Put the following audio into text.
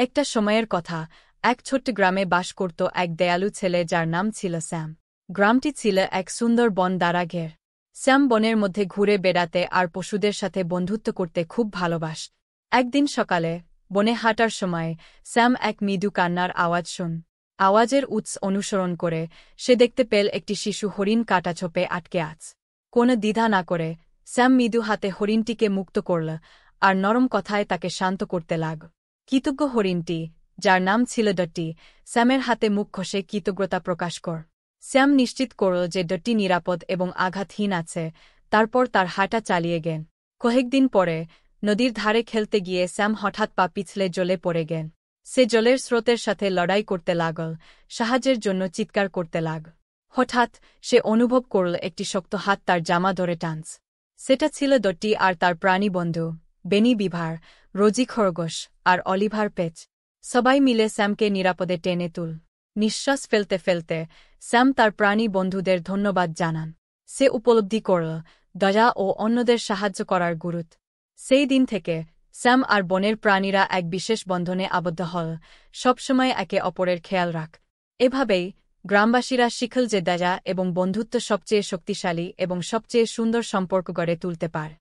একটা সময়ের কথা, এক ছোট্ট গ্রামে বাস করত এক দয়ালু ছেলে যার নাম ছিল স্যাম। গ্রামটি ছিল এক সুন্দর বন দ্বারা ঘের। স্যাম বনের মধ্যে ঘুরে বেড়াতে আর পশুদের সাথে বন্ধুত্ব করতে খুব ভালোবাসত। একদিন সকালে বনে হাঁটার সময় স্যাম এক মৃদু কান্নার আওয়াজ শুন। আওয়াজের উৎস অনুসরণ করে সে দেখতে পেল একটি শিশু হরিণ কাটাছোপে আটকে আছে। কোনো দ্বিধা না করে স্যাম মৃদু হাতে হরিণটিকে মুক্ত করল আর নরম কথায় তাকে শান্ত করতে লাগল। কৃতজ্ঞ হরিণটি, যার নাম ছিল ডটি, স্যামের হাতে মুখ ঘষে কৃতজ্ঞতা প্রকাশ কর। স্যাম নিশ্চিত করল যে ডটি নিরাপদ এবং আঘাতহীন আছে, তারপর তার হাঁটা চালিয়ে গেল। কয়েকদিন পরে নদীর ধারে খেলতে গিয়ে স্যাম হঠাৎ পা পিছলে জলে পড়ে গেল। সে জলের স্রোতের সাথে লড়াই করতে লাগল, সাহায্যের জন্য চিৎকার করতে লাগল। হঠাৎ সে অনুভব করল একটি শক্ত হাত তার জামা ধরে টানছে। সেটা ছিল ডটি আর তার প্রাণী বন্ধু, বেনি বিভার, রোজি খরগোশ আর অলিভার পেচ। সবাই মিলে স্যামকে নিরাপদে টেনে তুল। নিঃশ্বাস ফেলতে ফেলতে স্যাম তার প্রাণী বন্ধুদের ধন্যবাদ জানান। সে উপলব্ধি করল দয়া ও অন্যদের সাহায্য করার গুরুত্ব। সেই দিন থেকে স্যাম আর বনের প্রাণীরা এক বিশেষ বন্ধনে আবদ্ধ হল, সবসময় একে অপরের খেয়াল রাখ। এভাবেই গ্রামবাসীরা শিখল যে দয়া এবং বন্ধুত্ব সবচেয়ে শক্তিশালী এবং সবচেয়ে সুন্দর সম্পর্ক গড়ে তুলতে পারে।